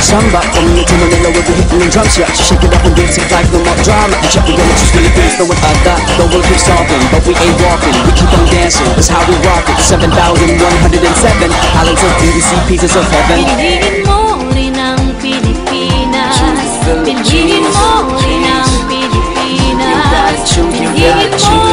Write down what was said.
samba. Coming into Manila with the hitting and drums, yeah. So shake it up and dance it like no more drama. And check it out, just Philippines, throw it like that. The world keeps talking, but we ain't walking. We keep on dancing, that's how we rock it. 7,107 islands of beauty, pieces of heaven. Piliin mo rin ang Pilipinas. Piliin mo rin ang Pilipinas. Piliin mo